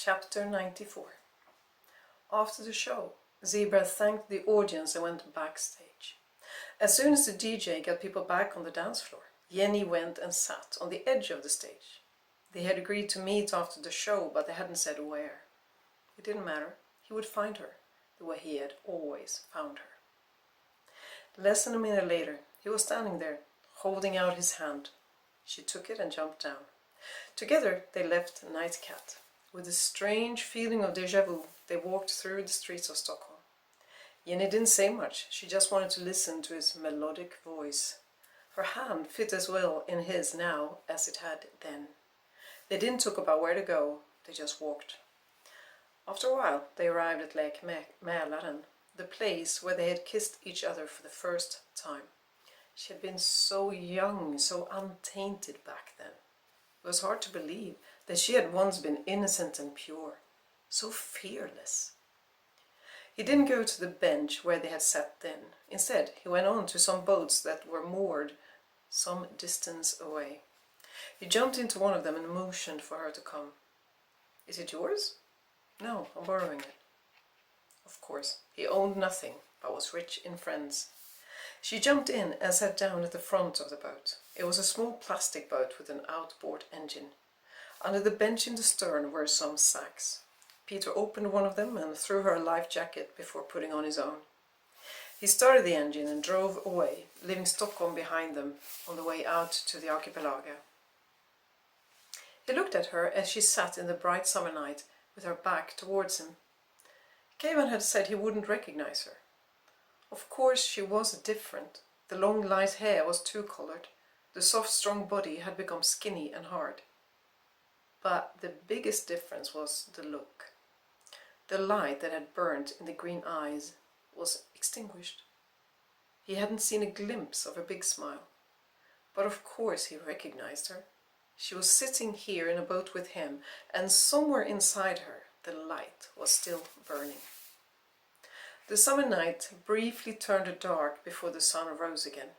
Chapter 94. After the show, Zebra thanked the audience and went backstage. As soon as the DJ got people back on the dance floor, Jenny went and sat on the edge of the stage. They had agreed to meet after the show, but they hadn't said where. It didn't matter. He would find her, the way he had always found her. Less than a minute later, he was standing there, holding out his hand. She took it and jumped down. Together they left Nightcat. With a strange feeling of déjà vu, they walked through the streets of Stockholm. Jenny didn't say much, she just wanted to listen to his melodic voice. Her hand fit as well in his now as it had then. They didn't talk about where to go, they just walked. After a while they arrived at Lake Mälaren, the place where they had kissed each other for the first time. She had been so young, so untainted back then. It was hard to believe that she had once been innocent and pure, so fearless. He didn't go to the bench where they had sat then. Instead, he went on to some boats that were moored some distance away. He jumped into one of them and motioned for her to come. "Is it yours?" "No, I'm borrowing it." Of course, he owned nothing, but was rich in friends. She jumped in and sat down at the front of the boat. It was a small plastic boat with an outboard engine. Under the bench in the stern were some sacks. Peter opened one of them and threw her a life jacket before putting on his own. He started the engine and drove away, leaving Stockholm behind them on the way out to the archipelago. He looked at her as she sat in the bright summer night with her back towards him. Kevin had said he wouldn't recognize her. Of course she was different. The long light hair was two-colored. The soft strong body had become skinny and hard. But the biggest difference was the look. The light that had burnt in the green eyes was extinguished. He hadn't seen a glimpse of her big smile. But of course he recognized her. She was sitting here in a boat with him, and somewhere inside her the light was still burning. The summer night briefly turned dark before the sun rose again.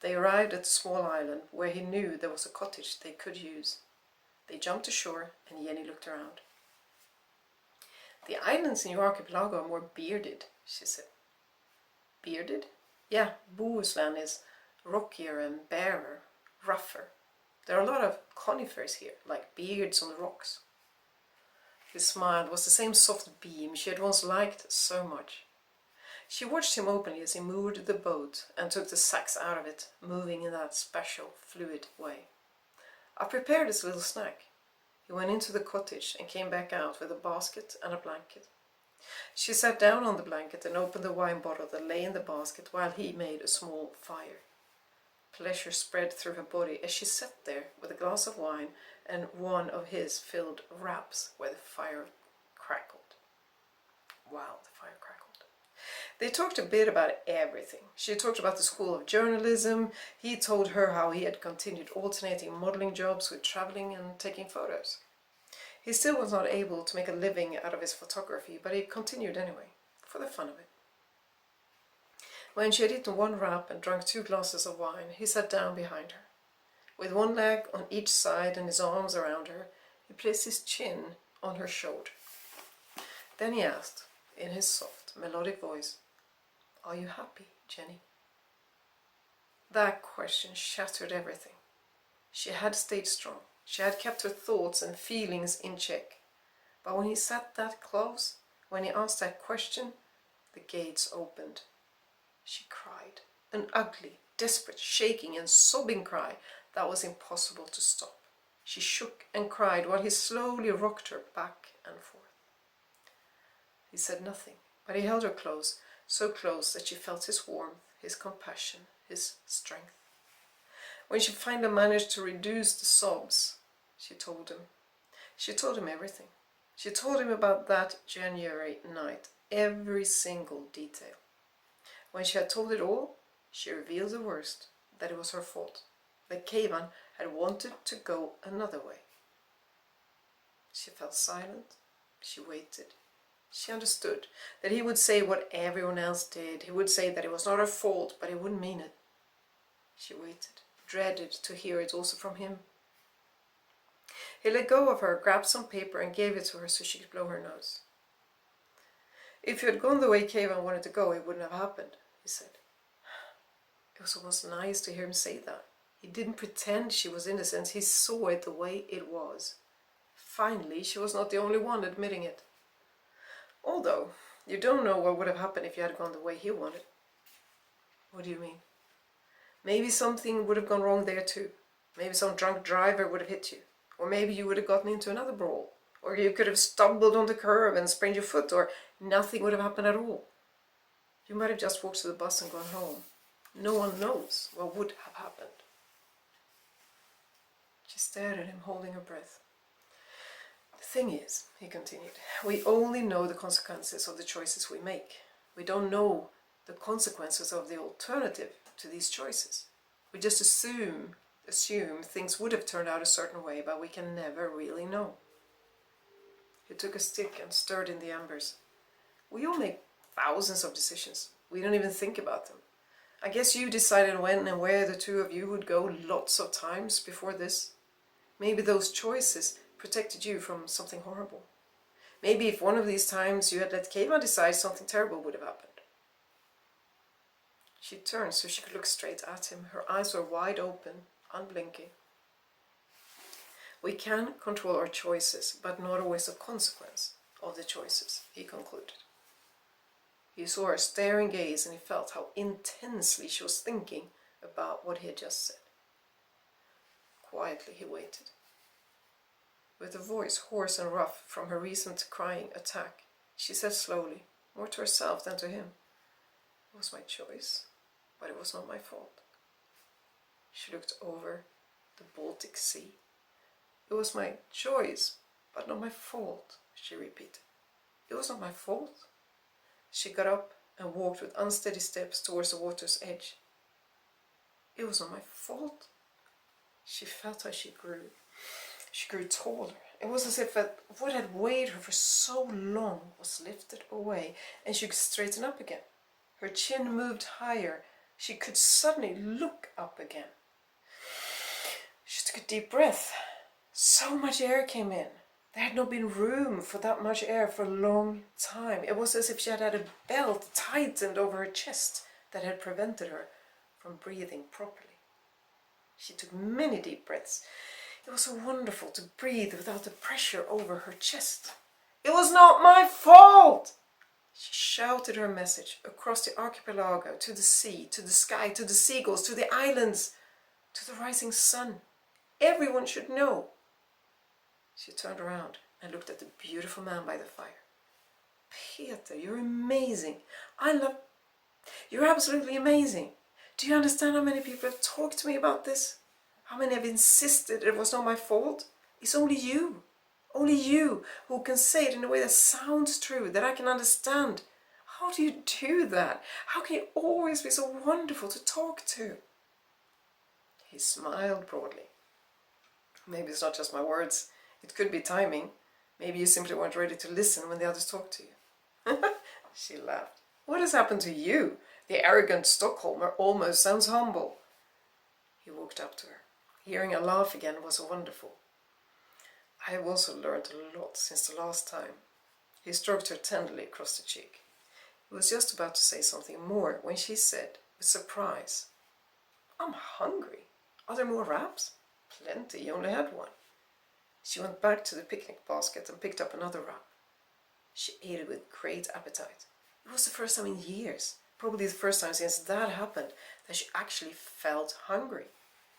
They arrived at a small island where he knew there was a cottage they could use. They jumped ashore and Jenny looked around. "The islands in your archipelago are more bearded," she said. "Bearded?" "Yeah, Bohuslän is rockier and barer, rougher. There are a lot of conifers here, like beards on the rocks." His smile was the same soft beam she had once liked so much. She watched him openly as he moored the boat and took the sacks out of it, moving in that special, fluid way. "I prepared his little snack." He went into the cottage and came back out with a basket and a blanket. She sat down on the blanket and opened the wine bottle that lay in the basket while he made a small fire. Pleasure spread through her body as she sat there with a glass of wine and one of his filled wraps where the fire crackled. Wow, the fire crackled. They talked a bit about everything. She talked about the school of journalism. He told her how he had continued alternating modeling jobs with traveling and taking photos. He still was not able to make a living out of his photography, but he continued anyway, for the fun of it. When she had eaten one wrap and drunk 2 glasses of wine, he sat down behind her. With one leg on each side and his arms around her, he placed his chin on her shoulder. Then he asked, in his soft, melodic voice, "Are you happy, Jenny?" That question shattered everything. She had stayed strong. She had kept her thoughts and feelings in check. But when he sat that close, when he asked that question, the gates opened. She cried, an ugly, desperate, shaking and sobbing cry that was impossible to stop. She shook and cried while he slowly rocked her back and forth. He said nothing, but he held her close, so close that she felt his warmth, his compassion, his strength. When she finally managed to reduce the sobs, she told him. She told him everything. She told him about that January night, every single detail. When she had told it all, she revealed the worst, that it was her fault, that Keivan had wanted to go another way. She fell silent. She waited. She understood that he would say what everyone else did. He would say that it was not her fault, but he wouldn't mean it. She waited, dreaded to hear it also from him. He let go of her, grabbed some paper and gave it to her so she could blow her nose. If you had gone the way Keivan wanted to go, it wouldn't have happened, he said. It was almost nice to hear him say that. He didn't pretend she was innocent, he saw it the way it was. Finally, she was not the only one admitting it. Although, you don't know what would have happened if you had gone the way he wanted. What do you mean? Maybe something would have gone wrong there too. Maybe some drunk driver would have hit you. Or maybe you would have gotten into another brawl. Or you could have stumbled on the curb and sprained your foot, or nothing would have happened at all. You might have just walked to the bus and gone home. No one knows what would have happened. She stared at him, holding her breath. The thing is, he continued, we only know the consequences of the choices we make. We don't know the consequences of the alternative to these choices. We just assume things would have turned out a certain way, but we can never really know. He took a stick and stirred in the embers. We all make thousands of decisions. We don't even think about them. I guess you decided when and where the two of you would go lots of times before this. Maybe those choices protected you from something horrible. Maybe if one of these times you had let Keivan decide, something terrible would have happened. She turned so she could look straight at him. Her eyes were wide open, unblinking. We can control our choices, but not always the consequence of the choices, he concluded. He saw her staring gaze and he felt how intensely she was thinking about what he had just said. Quietly he waited. With a voice hoarse and rough from her recent crying attack, she said slowly, more to herself than to him, "It was my choice, but it was not my fault." She looked over the Baltic Sea. "It was my choice, but not my fault," she repeated. "It was not my fault." She got up and walked with unsteady steps towards the water's edge. "It was not my fault." She felt how she grew. She grew taller. It was as if what had weighed her for so long was lifted away, and she could straighten up again. Her chin moved higher. She could suddenly look up again. She took a deep breath. So much air came in. There had not been room for that much air for a long time. It was as if she had had a belt tightened over her chest that had prevented her from breathing properly. She took many deep breaths. It was so wonderful to breathe without the pressure over her chest. "It was not my fault!" She shouted her message across the archipelago, to the sea, to the sky, to the seagulls, to the islands, to the rising sun. Everyone should know. She turned around and looked at the beautiful man by the fire. "Peter, you're amazing. You're absolutely amazing. Do you understand how many people have talked to me about this? How many have insisted it was not my fault? It's only you who can say it in a way that sounds true, that I can understand. How do you do that? How can you always be so wonderful to talk to?" He smiled broadly. "Maybe it's not just my words. It could be timing. Maybe you simply weren't ready to listen when the others talked to you." She laughed. "What has happened to you? The arrogant Stockholmer almost sounds humble." He walked up to her. Hearing her laugh again was wonderful. "I have also learned a lot since the last time." He stroked her tenderly across the cheek. He was just about to say something more when she said, with surprise, "I'm hungry. Are there more wraps?" "Plenty, you only had one." She went back to the picnic basket and picked up another wrap. She ate it with great appetite. It was the first time in years, probably the first time since that happened, that she actually felt hungry.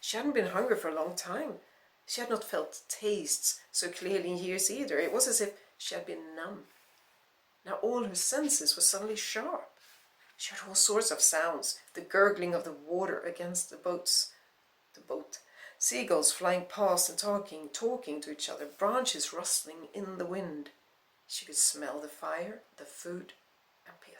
She hadn't been hungry for a long time. She had not felt tastes so clearly in years either. It was as if she had been numb. Now all her senses were suddenly sharp. She heard all sorts of sounds, the gurgling of the water against the boat, seagulls flying past and talking to each other, branches rustling in the wind. She could smell the fire, the food, and Peter.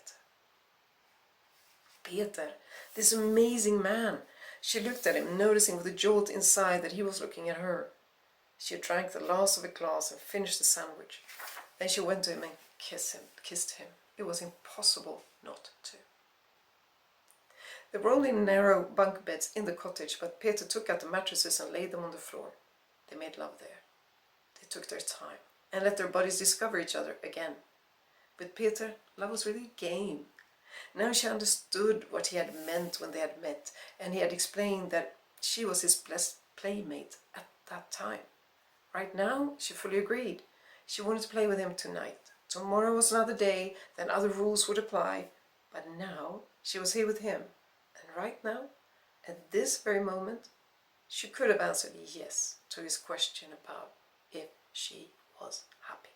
Peter, this amazing man. She looked at him, noticing with a jolt inside that he was looking at her. She drank the last of a glass and finished the sandwich. Then she went to him and kissed him. It was impossible not to. There were only narrow bunk beds in the cottage, but Peter took out the mattresses and laid them on the floor. They made love there. took their time and let their bodies discover each other again. With Peter, love was really a game. Now she understood what he had meant when they had met, and he had explained that she was his blessed playmate at that time. Right now, she fully agreed. She wanted to play with him tonight. Tomorrow was another day, then other rules would apply. But now, she was here with him. And right now, at this very moment, she could have answered yes to his question about if she was happy.